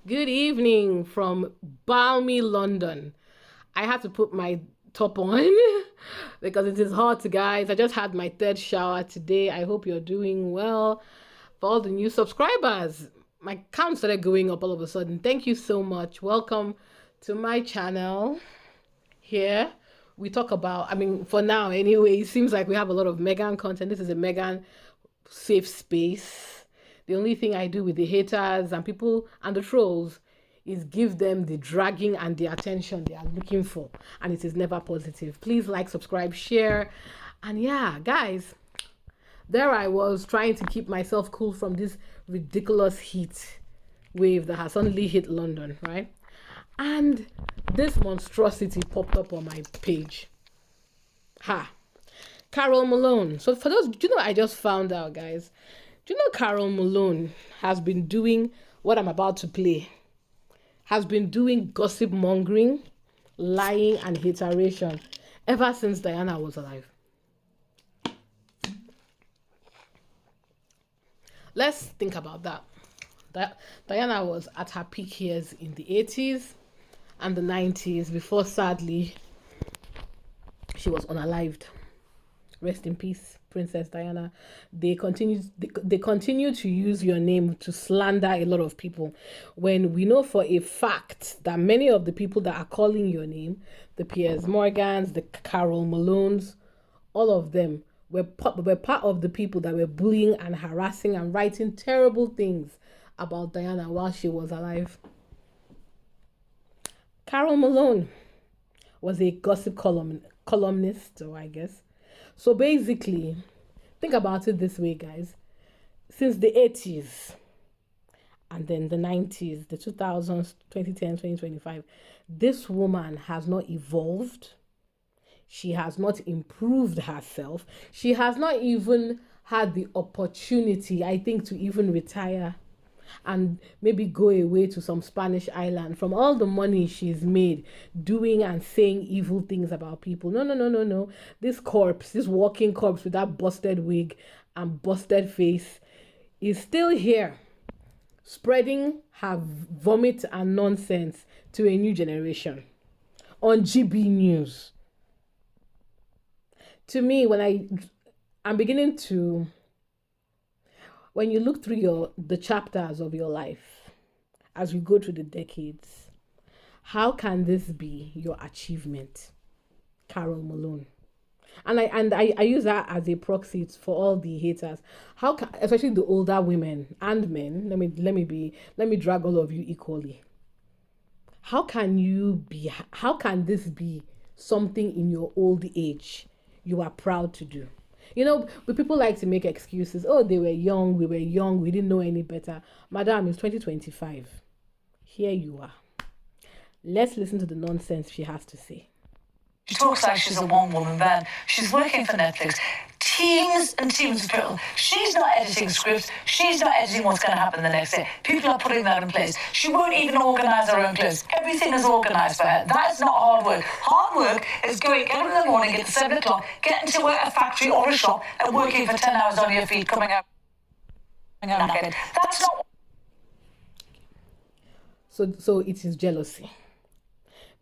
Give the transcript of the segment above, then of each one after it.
Good evening from balmy London. I had to put my top on because it is hot, guys. I just had my third shower today. I hope you're doing well. For all the new subscribers, my count started going up all of a sudden. Thank you so much. Welcome to my channel. Here we talk about, for now anyway, it seems like we have a lot of Meghan content. This is a Meghan safe space. The only thing I do with the haters and people and the trolls is give them the dragging and the attention they are looking for, and it is never positive. Please like, subscribe, share, and yeah, guys, there I was trying to keep myself cool from this ridiculous heat wave that has suddenly hit London, right? And this monstrosity popped up on my page. Carole Malone. So for those, do you know what I just found out, guys? Do you know Carole Malone has been doing what I'm about to play? Has been doing gossip mongering, lying, and hateration ever since Diana was alive. Let's think about that. Diana was at her peak years in the 80s and the 90s before, sadly, she was unalived. Rest in peace, Princess Diana. They continue to use your name to slander a lot of people, when we know for a fact that many of the people that are calling your name, the Piers Morgans, the Carole Malones, all of them were part of the people that were bullying and harassing and writing terrible things about Diana while she was alive. Carole Malone was a gossip columnist, or I guess. So basically, think about it this way, guys. Since the 80s and then the 90s, the 2000s, 2010, 2025, this woman has not evolved. She has not improved herself. She has not even had the opportunity, I think, to even retire and maybe go away to some Spanish island from all the money she's made doing and saying evil things about people. No. This corpse, this walking corpse with that busted wig and busted face is still here, spreading her vomit and nonsense to a new generation on GB News. To me, I'm beginning to, when you look through the chapters of your life, as we go through the decades, how can this be your achievement, Carole Malone? And I use that as a proxy for all the haters. How can, especially the older women and men, let me drag all of you equally. How can this be something in your old age you are proud to do? You know, but people like to make excuses. Oh, they were young, we didn't know any better. Madam, it's 2025. Here you are. Let's listen to the nonsense she has to say. She talks like she's a one-woman band. She's working for Netflix. Teams and teams of people. She's not editing scripts. She's not editing what's going to happen the next day. People are putting that in place. She won't even organise her own clothes. Everything is organised for her. That's not hard work. Hard work is get up in the morning, get to 7 o'clock, getting to a factory or a shop and working for 10 hours on your feet, coming out naked. That's not... So it is jealousy.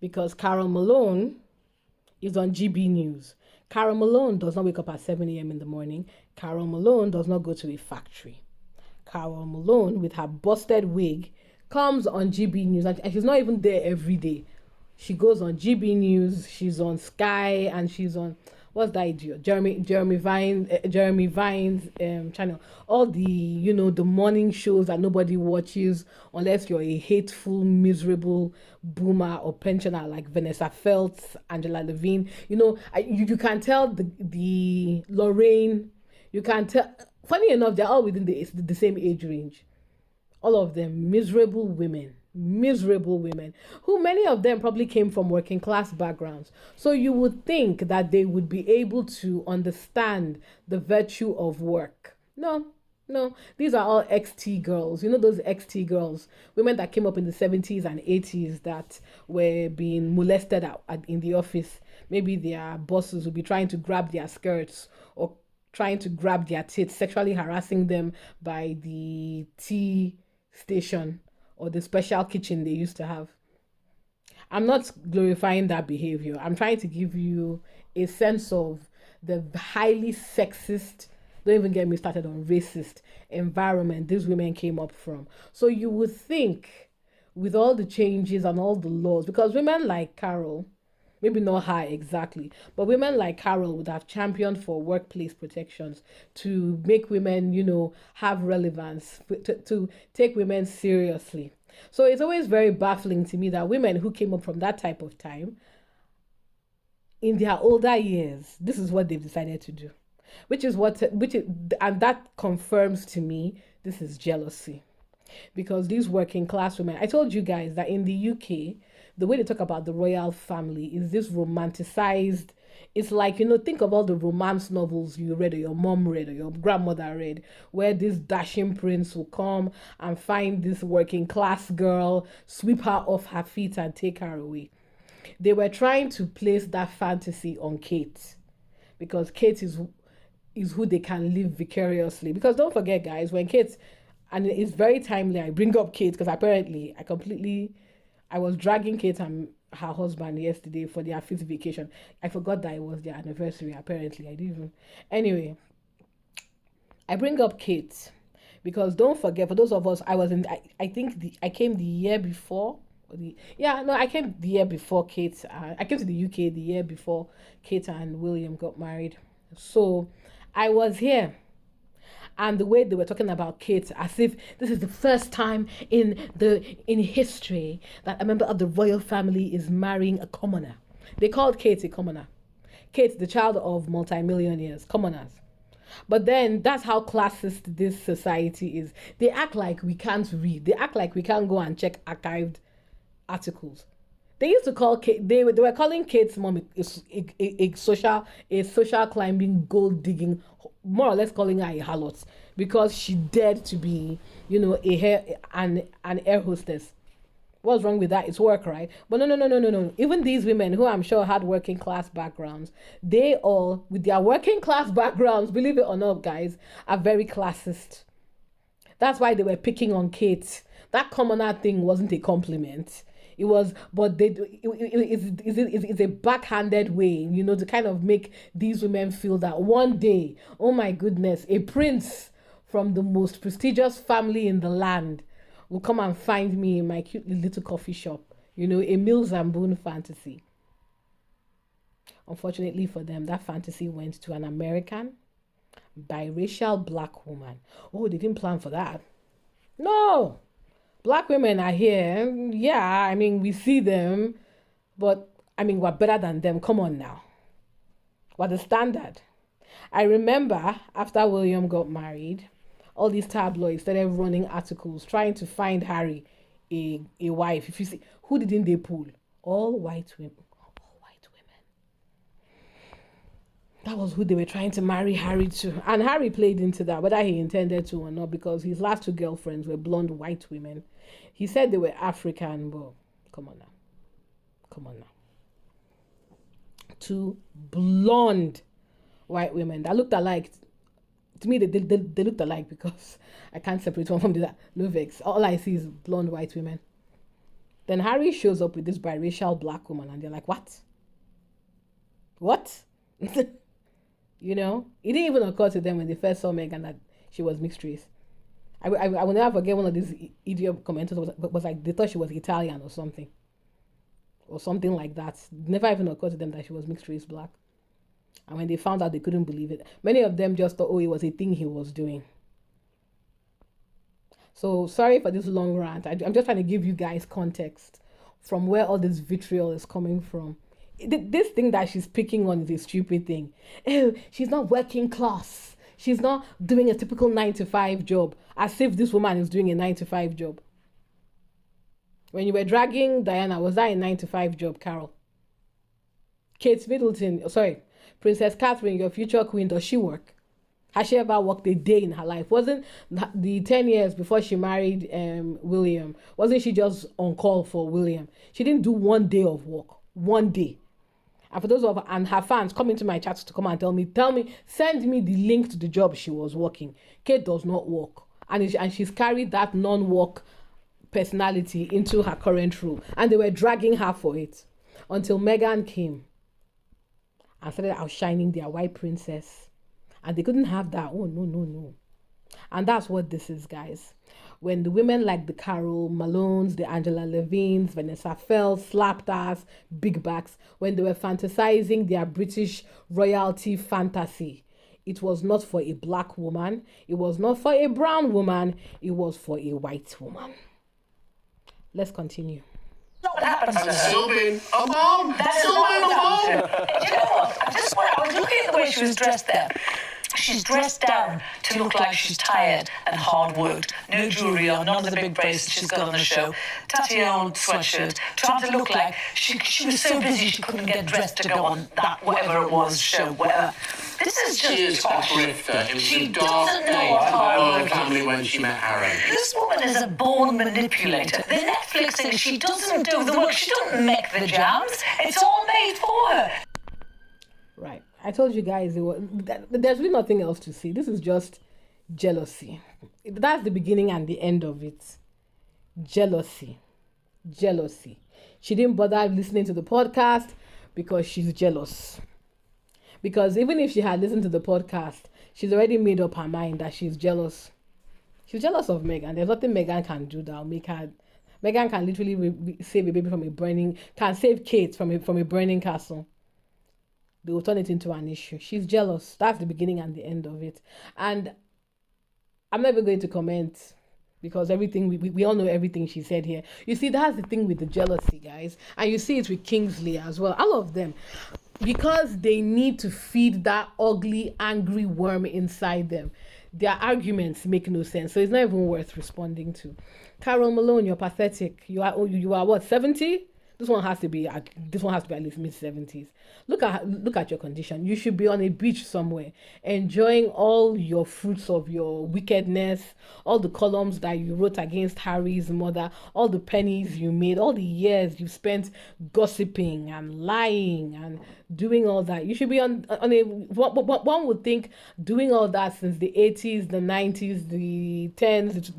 Because Carole Malone is on GB News. Carole Malone does not wake up at 7 a.m. in the morning. Carole Malone does not go to a factory. Carole Malone, with her busted wig, comes on GB News, and she's not even there every day. She goes on GB News, she's on Sky, and she's on, what's that idiot? Jeremy Vine's channel. All the, the morning shows that nobody watches unless you're a hateful, miserable boomer or pensioner like Vanessa Feltz, Angela Levine. You can tell the Lorraine, you can tell, funny enough, they're all within the same age range. All of them miserable women, who many of them probably came from working class backgrounds. So you would think that they would be able to understand the virtue of work. No, these are all XT girls. You know those XT girls, women that came up in the 70s and 80s that were being molested in the office. Maybe their bosses would be trying to grab their skirts or trying to grab their tits, sexually harassing them by the tea station or the special kitchen they used to have. I'm not glorifying that behavior. I'm trying to give you a sense of the highly sexist, don't even get me started on racist environment these women came up from. So you would think, with all the changes and all the laws, because women like Carole, maybe not her exactly, but women like Carole would have championed for workplace protections to make women, have relevance, to take women seriously. So it's always very baffling to me that women who came up from that type of time, in their older years, this is what they've decided to do, and that confirms to me this is jealousy. Because these working class women, I told you guys that in the UK, the way they talk about the royal family is this romanticized. It's like, think of all the romance novels you read, or your mom read, or your grandmother read, where this dashing prince will come and find this working class girl, sweep her off her feet, and take her away. They were trying to place that fantasy on Kate, because Kate is who they can live vicariously. Because don't forget, guys, when Kate, and it's very timely I bring up Kate, because apparently I was dragging Kate and her husband yesterday for their 5th vacation. I forgot that it was their anniversary, apparently. I didn't even. Anyway, I bring up Kate because don't forget, for those of us, I think I came the year before. I came the year before Kate. I came to the UK the year before Kate and William got married. So I was here. And the way they were talking about Kate, as if this is the first time in history that a member of the royal family is marrying a commoner. They called Kate a commoner. Kate, the child of multimillionaires, commoners. But then that's how classist this society is. They act like we can't read. They act like we can't go and check archived articles. They used to call Kate. They were calling Kate's mom a social climbing, gold digging, more or less calling her a harlot because she dared to be, an air hostess. What's wrong with that? It's work, right? But no. Even these women who I'm sure had working class backgrounds, they all, with their working class backgrounds, believe it or not, guys, are very classist. That's why they were picking on Kate. That commoner thing wasn't a compliment. It was, but it's a backhanded way, to kind of make these women feel that one day, oh my goodness, a prince from the most prestigious family in the land will come and find me in my cute little coffee shop. A Mills and Boone fantasy. Unfortunately for them, that fantasy went to an American biracial black woman. Oh, they didn't plan for that. No! Black women are here. Yeah, we see them. But, we're better than them. Come on now. We're the standard. I remember after William got married, all these tabloids started running articles trying to find Harry a wife. If you see, who didn't they pull? All white women. That was who they were trying to marry Harry to. And Harry played into that, whether he intended to or not, because his last 2 girlfriends were blonde white women. He said they were African, but come on now. 2 blonde white women that looked alike. To me, they looked alike because I can't separate one from the other. No vex. All I see is blonde white women. Then Harry shows up with this biracial black woman, and they're like, what? What? It didn't even occur to them when they first saw Meghan that she was mixed race. I will never forget one of these idiot commenters was like, they thought she was Italian or something like that. Never even occurred to them that she was mixed race black. And when they found out, they couldn't believe it. Many of them just thought, it was a thing he was doing. So sorry for this long rant. I'm just trying to give you guys context from where all this vitriol is coming from. This thing that she's picking on is a stupid thing. Oh, she's not working class. She's not doing a typical 9-to-5 job. As if this woman is doing a 9-to-5 job. When you were dragging Diana, was that a 9-to-5 job, Carole? Kate Middleton, Princess Catherine, your future queen, does she work? Has she ever worked a day in her life? Wasn't the 10 years before she married William, wasn't she just on call for William? She didn't do 1 day of work. 1 day. And for those of her fans coming to my chat to come and tell me, send me the link to the job she was working. Kate does not work. And she's carried that non-work personality into her current role, and they were dragging her for it until Meghan came and started outshining their white princess, and they couldn't have that. Oh no. And that's what this is, guys. When the women like the Carole Malones, the Angela Levines, Vanessa Fells, slapped ass, big backs, when they were fantasizing their British royalty fantasy, it was not for a black woman, it was not for a brown woman, it was for a white woman. Let's continue. What happens to her? Still being a mom. Still being a mom. Do you know what? I was looking at the way she was dressed there. She's dressed down to look like she's tired and hard worked. No jewellery on, none of the big bracelets she's got on the show. Tatty old sweatshirt, trying to look like she was so busy she couldn't get dressed to go on that whatever it was show, whatever. This is just She is a grifter. It was She a dark doesn't know day what for hard the work royal is. family when she met Harry. This woman is a born manipulator. The Netflix thing, she doesn't do the work. She doesn't make the jams. It's all made for her. Right. I told you guys there's really nothing else to see. This is just jealousy. That's the beginning and the end of it. Jealousy. She didn't bother listening to the podcast because she's jealous. Because even if she had listened to the podcast, she's already made up her mind that she's jealous. She's jealous of Meghan. There's nothing Meghan can do that will make her. Meghan can literally save a baby from a burning. Can save Kate from a burning castle. They will turn it into an issue. She's jealous. That's the beginning and the end of it. And I'm not even going to comment because everything we all know everything she said here. You see, that's the thing with the jealousy, guys. And you see it with Kingsley as well. All of them. Because they need to feed that ugly, angry worm inside them. Their arguments make no sense. So it's not even worth responding to. Carole Malone, you're pathetic. You are what, 70? This one has to be at least mid-70s. Look at your condition. You should be on a beach somewhere, enjoying all your fruits of your wickedness, all the columns that you wrote against Harry's mother, all the pennies you made, all the years you spent gossiping and lying and doing all that. You should be on a one would think doing all that since the 80s, the 90s, the 10s,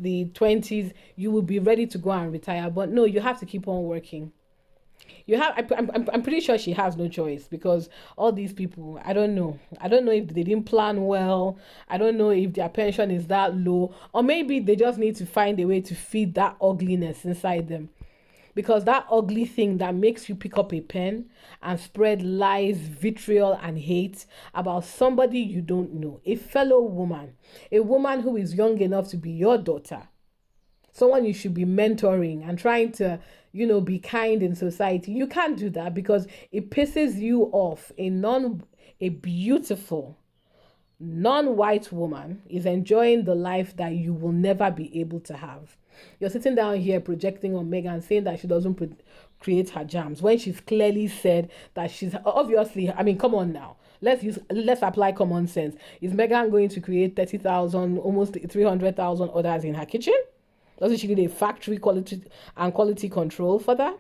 the 20s, you would be ready to go and retire. But no, you have to keep on working. I'm pretty sure she has no choice because all these people, I don't know if they didn't plan well. I don't know if their pension is that low, or maybe they just need to find a way to feed that ugliness inside them. Because that ugly thing that makes you pick up a pen and spread lies, vitriol, and hate about somebody you don't know, a fellow woman, a woman who is young enough to be your daughter, someone you should be mentoring and trying to, be kind in society. You can't do that because it pisses you off. A beautiful, non-white woman is enjoying the life that you will never be able to have. You're sitting down here projecting on Meghan, saying that she doesn't create her jams when she's clearly said that she's obviously. I mean, come on now. Let's apply common sense. Is Meghan going to create 30,000, almost 300,000 orders in her kitchen? Doesn't she need a factory quality control for that?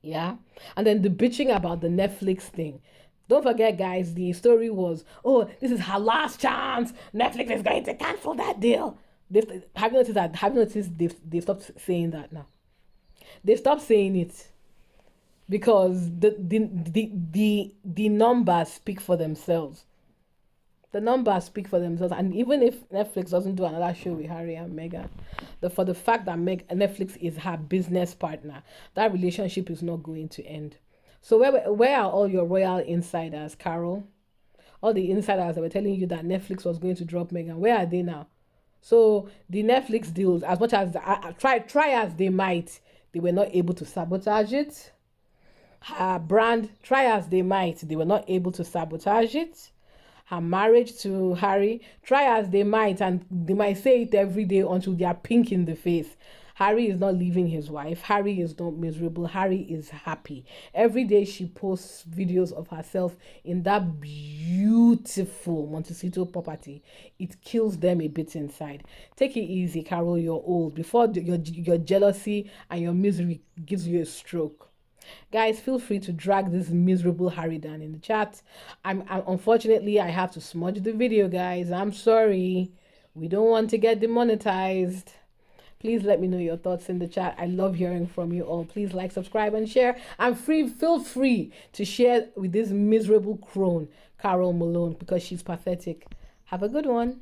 Yeah. And then the bitching about the Netflix thing. Don't forget, guys, the story was, this is her last chance. Netflix is going to cancel that deal. Have you noticed they've stopped saying that now? They've stopped saying it because the numbers speak for themselves. The numbers speak for themselves. And even if Netflix doesn't do another show with Harry and Meghan, for the fact that Netflix is her business partner, that relationship is not going to end. So where are all your royal insiders, Carole? All the insiders that were telling you that Netflix was going to drop Meghan, where are they now? So the Netflix deals, as much as try as they might, they were not able to sabotage it. Her brand, try as they might, they were not able to sabotage it. Her marriage to Harry, try as they might, and they might say it every day until they are pink in the face. Harry is not leaving his wife. Harry is not miserable. Harry is happy. Every day she posts videos of herself in that beautiful Montecito property. It kills them a bit inside. Take it easy, Carole. You're old. Before your jealousy and your misery gives you a stroke. Guys, feel free to drag this miserable Harry down in the chat. Unfortunately, I have to smudge the video, guys. I'm sorry. We don't want to get demonetized. Please let me know your thoughts in the chat. I love hearing from you all. Please like, subscribe, and share. And feel free to share with this miserable crone, Carole Malone, because she's pathetic. Have a good one.